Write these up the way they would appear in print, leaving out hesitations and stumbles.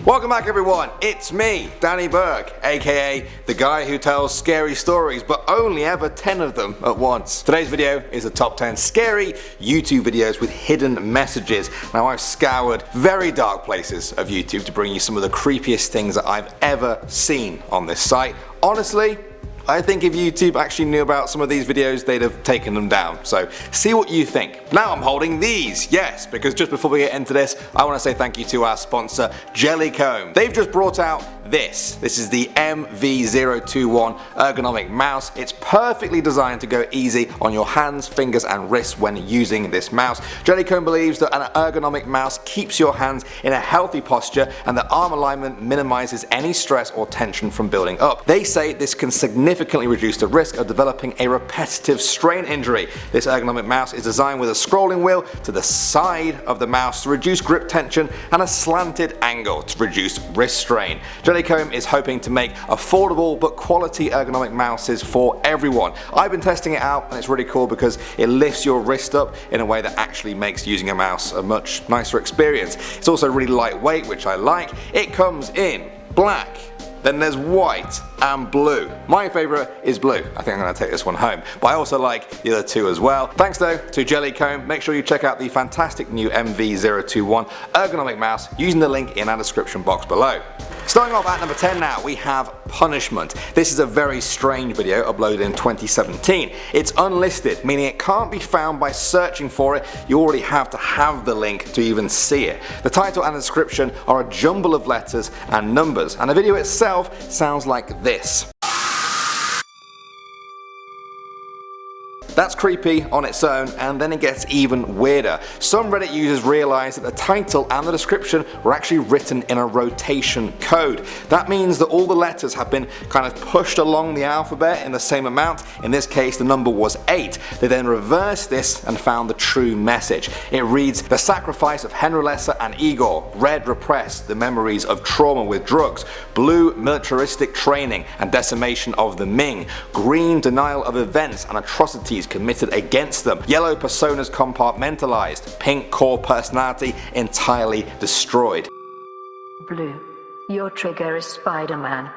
Welcome back everyone, it's me, Danny Burke, aka the guy who tells scary stories but only ever 10 of them at once. Today's video is a top 10 scary YouTube videos with hidden messages. Now I've scoured very dark places of YouTube to bring you some of the creepiest things that I've ever seen on this site. Honestly, I think if YouTube actually knew about some of these videos, they'd have taken them down. So see what you think. Now I'm holding these, yes, because just before we get into this, I want to say thank you to our sponsor, Jellycomb. They've just brought out this. This is the MV021 ergonomic mouse. It's perfectly designed to go easy on your hands, fingers and wrists when using this mouse. Jellycomb believes that an ergonomic mouse keeps your hands in a healthy posture and that arm alignment minimizes any stress or tension from building up. They say this can significantly reduce the risk of developing a repetitive strain injury. This ergonomic mouse is designed with a scrolling wheel to the side of the mouse to reduce grip tension and a slanted angle to reduce wrist strain. Jellycomb is hoping to make affordable but quality ergonomic mouses for everyone. I've been testing it out and it's really cool because it lifts your wrist up in a way that actually makes using a mouse a much nicer experience. It's also really lightweight, which I like. It comes in black, then there's white and blue. My favourite is blue. I think I'm going to take this one home. But I also like the other two as well. Thanks though to Jellycomb. Make sure you check out the fantastic new MV021 ergonomic mouse using the link in our description box below. Starting off at number 10 now, we have Punishment. This is a very strange video uploaded in 2017. It's unlisted, meaning it can't be found by searching for it. You already have to have the link to even see it. The title and description are a jumble of letters and numbers, and the video itself sounds like this. That's creepy on its own, and then it gets even weirder. Some Reddit users realized that the title and the description were actually written in a rotation code. That means that all the letters have been kind of pushed along the alphabet in the same amount. In this case the number was 8. They then reversed this and found the true message. It reads, "The sacrifice of Henrietta and Igor. Red, repressed the memories of trauma with drugs. Blue, militaristic training and decimation of the Ming. Green, denial of events and atrocities committed against them. Yellow, personas compartmentalized. Pink, core personality entirely destroyed." Blue, your trigger is Spider-Man.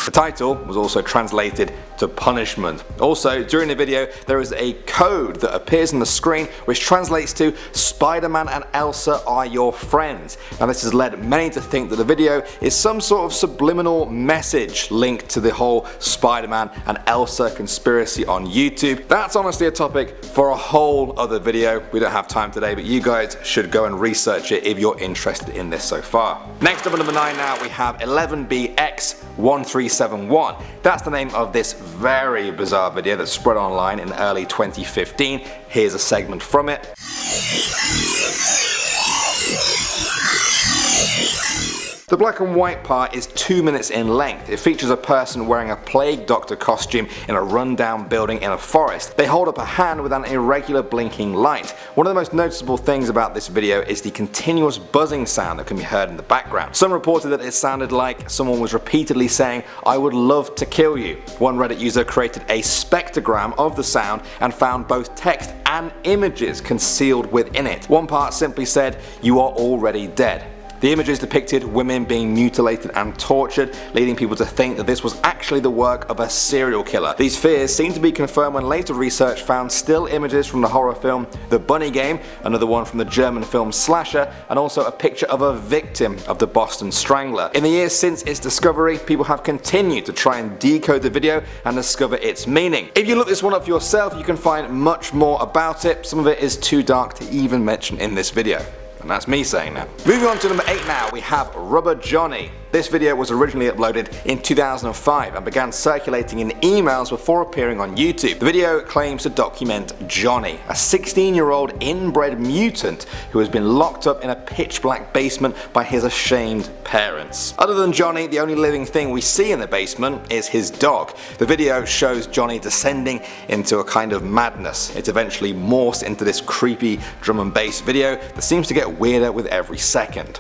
The title was also translated to Punishment. Also, during the video there is a code that appears on the screen which translates to "Spider-Man and Elsa are your friends." Now this has led many to think that the video is some sort of subliminal message linked to the whole Spider-Man and Elsa conspiracy on YouTube. That's honestly a topic for a whole other video. We don't have time today, but you guys should go and research it if you're interested in this so far. Next up at number 9 now, we have 11BX1371. That's the name of this very bizarre video that spread online in early 2015. Here's a segment from it. The black and white part is 2 minutes in length. It features a person wearing a plague doctor costume in a rundown building in a forest. They hold up a hand with an irregular blinking light. One of the most noticeable things about this video is the continuous buzzing sound that can be heard in the background. Some reported that it sounded like someone was repeatedly saying, "I would love to kill you." One Reddit user created a spectrogram of the sound and found both text and images concealed within it. One part simply said, "You are already dead." The images depicted women being mutilated and tortured, leading people to think that this was actually the work of a serial killer. These fears seem to be confirmed when later research found still images from the horror film The Bunny Game, another one from the German film Slasher, and also a picture of a victim of the Boston Strangler. In the years since its discovery, people have continued to try and decode the video and discover its meaning. If you look this one up for yourself, you can find much more about it. Some of it is too dark to even mention in this video. And that's me saying that. Moving on to number 8 now, we have Rubber Johnny. This video was originally uploaded in 2005 and began circulating in emails before appearing on YouTube. The video claims to document Johnny, a 16-year-old inbred mutant who has been locked up in a pitch black basement by his ashamed parents. Other than Johnny, the only living thing we see in the basement is his dog. The video shows Johnny descending into a kind of madness. It eventually morphs into this creepy drum and bass video that seems to get weirder with every second.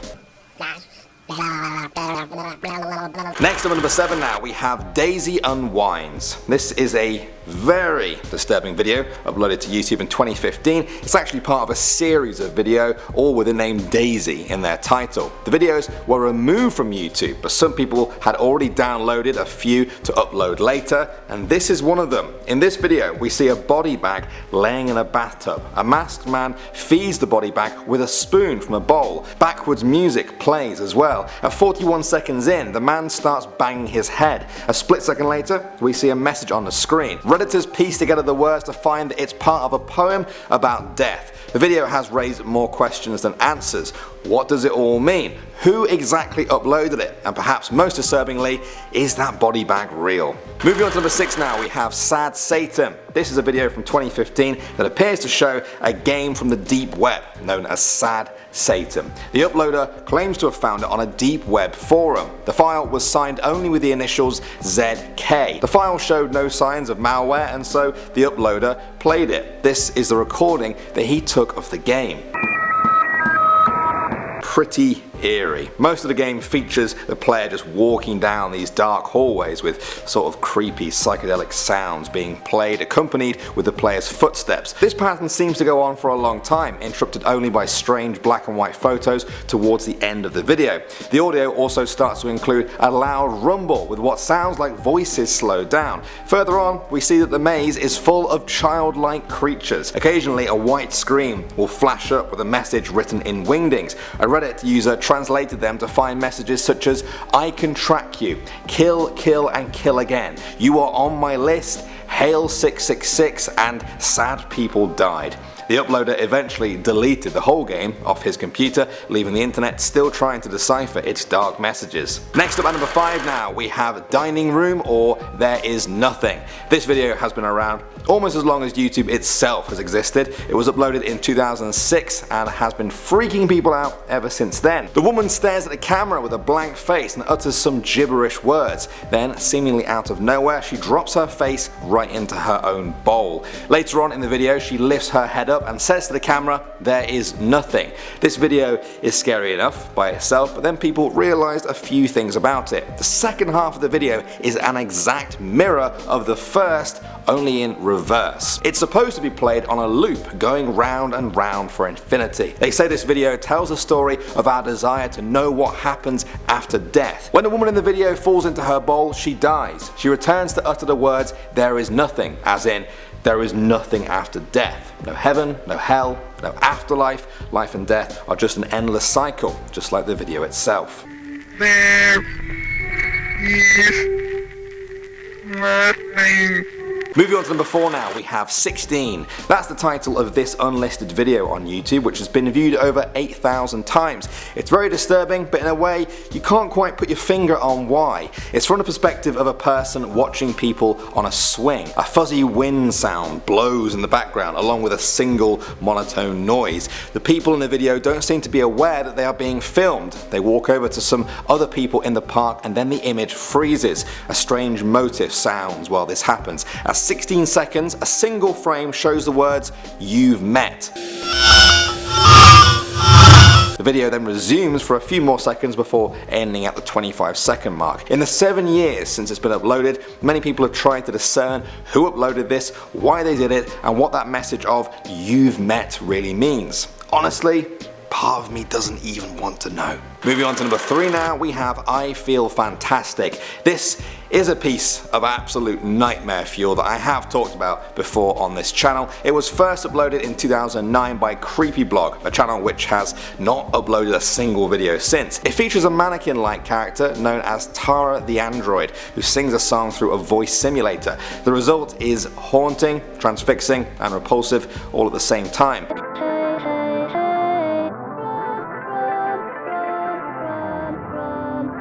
Next up at number 7 now, we have Daisy Unwinds. This is a very disturbing video uploaded to YouTube in 2015. It's actually part of a series of video, all with the name Daisy in their title. The videos were removed from YouTube, but some people had already downloaded a few to upload later, and this is one of them. In this video, we see a body bag laying in a bathtub. A masked man feeds the body bag with a spoon from a bowl. Backwards music plays as well. At 41 seconds in, the man starts banging his head. A split second later, we see a message on the screen. Redditors piece together the words to find that it's part of a poem about death. The video has raised more questions than answers. What does it all mean? Who exactly uploaded it? And perhaps most disturbingly, is that body bag real? Moving on to number 6 now, we have Sad Satan. This is a video from 2015 that appears to show a game from the deep web known as Sad Satan. The uploader claims to have found it on a deep web forum. The file was signed only with the initials ZK. The file showed no signs of malware, and so the uploader played it. This is the recording that he took of the game. Pretty eerie. Most of the game features the player just walking down these dark hallways with sort of creepy psychedelic sounds being played, accompanied with the player's footsteps. This pattern seems to go on for a long time, interrupted only by strange black and white photos towards the end of the video. The audio also starts to include a loud rumble with what sounds like voices slowed down. Further on, we see that the maze is full of childlike creatures. Occasionally a white screen will flash up with a message written in wingdings. A Reddit user translated them to find messages such as "I can track you, kill, kill and kill again, you are on my list, hail 666 and sad people died." The uploader eventually deleted the whole game off his computer, leaving the internet still trying to decipher its dark messages. Next up at number 5 now, we have Dining Room or There Is Nothing. This video has been around almost as long as YouTube itself has existed. It was uploaded in 2006 and has been freaking people out ever since then. The woman stares at the camera with a blank face and utters some gibberish words. Then, seemingly out of nowhere, she drops her face right into her own bowl. Later on in the video, she lifts her head up and says to the camera, "There is nothing." This video is scary enough by itself, but then people realized a few things about it. The second half of the video is an exact mirror of the first, only in reverse. It's supposed to be played on a loop, going round and round for infinity. They say this video tells a story of our desire to know what happens after death. When the woman in the video falls into her bowl, she dies. She returns to utter the words, "There is nothing," as in, there is nothing after death. No heaven, no hell, no afterlife. Life and death are just an endless cycle, just like the video itself. There is nothing. Moving on to number 4 now, we have 16. That's the title of this unlisted video on YouTube, which has been viewed over 8,000 times. It's very disturbing, but in a way you can't quite put your finger on why. It's from the perspective of a person watching people on a swing. A fuzzy wind sound blows in the background along with a single monotone noise. The people in the video don't seem to be aware that they are being filmed. They walk over to some other people in the park and then the image freezes. A strange motif sounds while this happens. At 16 seconds, a single frame shows the words, "You've met." The video then resumes for a few more seconds before ending at the 25-second mark. In the 7 years since it's been uploaded, many people have tried to discern who uploaded this, why they did it, and what that message of "You've met" really means. Honestly, part of me doesn't even want to know. Moving on to number 3 now, we have I Feel Fantastic. This is a piece of absolute nightmare fuel that I have talked about before on this channel. It was first uploaded in 2009 by Creepyblog, a channel which has not uploaded a single video since. It features a mannequin-like character known as Tara the Android, who sings a song through a voice simulator. The result is haunting, transfixing, and repulsive all at the same time.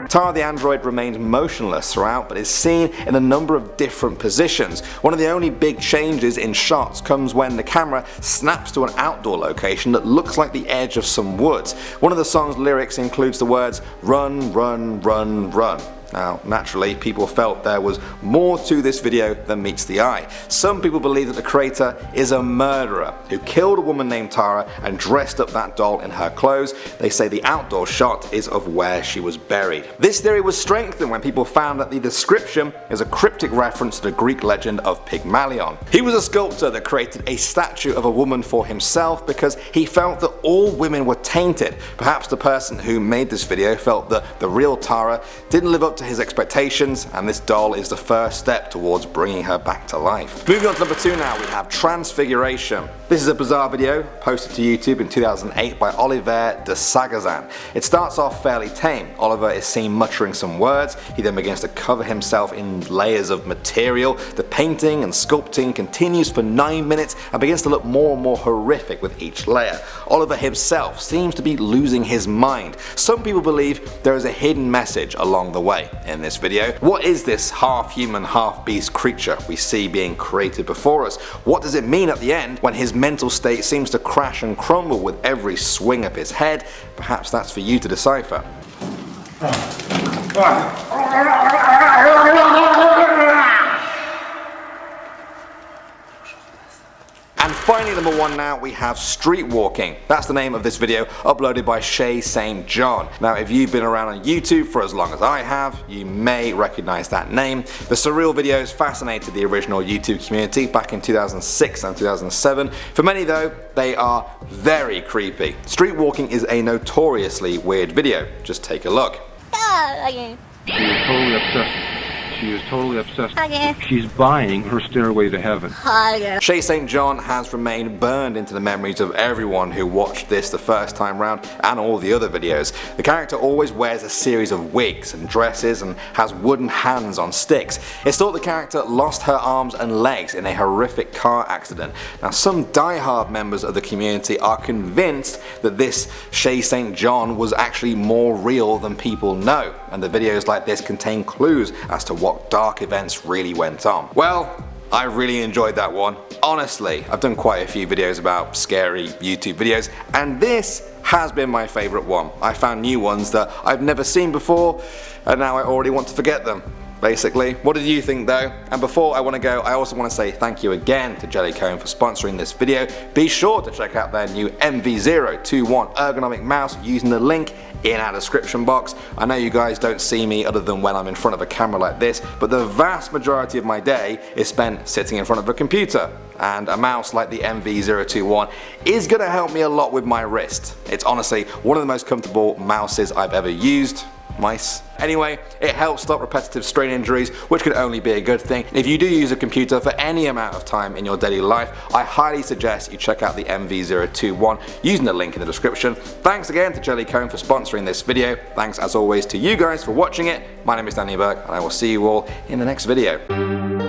Tara the Android remains motionless throughout, but is seen in a number of different positions. One of the only big changes in shots comes when the camera snaps to an outdoor location that looks like the edge of some woods. One of the song's lyrics includes the words "run, run, run, run." Now, naturally, people felt there was more to this video than meets the eye. Some people believe that the creator is a murderer who killed a woman named Tara and dressed up that doll in her clothes. They say the outdoor shot is of where she was buried. This theory was strengthened when people found that the description is a cryptic reference to the Greek legend of Pygmalion. He was a sculptor that created a statue of a woman for himself because he felt that all women were tainted. Perhaps the person who made this video felt that the real Tara didn't live up to his expectations, and this doll is the first step towards bringing her back to life. Moving on to number 2 now, we have Transfiguration. This is a bizarre video posted to YouTube in 2008 by Oliver de Sagazan. It starts off fairly tame. Oliver is seen muttering some words. He then begins to cover himself in layers of material. The painting and sculpting continues for 9 minutes and begins to look more and more horrific with each layer. Oliver himself seems to be losing his mind. Some people believe there is a hidden message along the way in this video. What is this half human, half beast creature we see being created before us? What does it mean at the end when his mental state seems to crash and crumble with every swing of his head? Perhaps that's for you to decipher. And finally, number 1 now, we have Street Walking. That's the name of this video, uploaded by Shay St. John. Now, if you've been around on YouTube for as long as I have, you may recognize that name. The surreal videos fascinated the original YouTube community back in 2006 and 2007. For many though, they are very creepy. Street Walking is a notoriously weird video. Just take a look. She is totally obsessed. She is totally obsessed. She's buying her stairway to heaven. Shay St. John has remained burned into the memories of everyone who watched this the first time round and all the other videos. The character always wears a series of wigs and dresses and has wooden hands on sticks. It's thought the character lost her arms and legs in a horrific car accident. Now, some die-hard members of the community are convinced that this Shay St. John was actually more real than people know, and the videos like this contain clues as to what dark events really went on. Well, I really enjoyed that one. Honestly, I've done quite a few videos about scary YouTube videos, and this has been my favourite one. I found new ones that I've never seen before, and now I already want to forget them. Basically. What did you think though? And before I want to go, I also want to say thank you again to Jellycomb for sponsoring this video. Be sure to check out their new MV021 ergonomic mouse using the link in our description box. I know you guys don't see me other than when I'm in front of a camera like this, but the vast majority of my day is spent sitting in front of a computer, and a mouse like the MV021 is going to help me a lot with my wrist. It's honestly one of the most comfortable mouses I've ever used. Mice. Anyway, it helps stop repetitive strain injuries, which could only be a good thing. If you do use a computer for any amount of time in your daily life, I highly suggest you check out the MV021 using the link in the description. Thanks again to Jellycomb for sponsoring this video. Thanks as always to you guys for watching it. My name is Danny Burke, and I will see you all in the next video.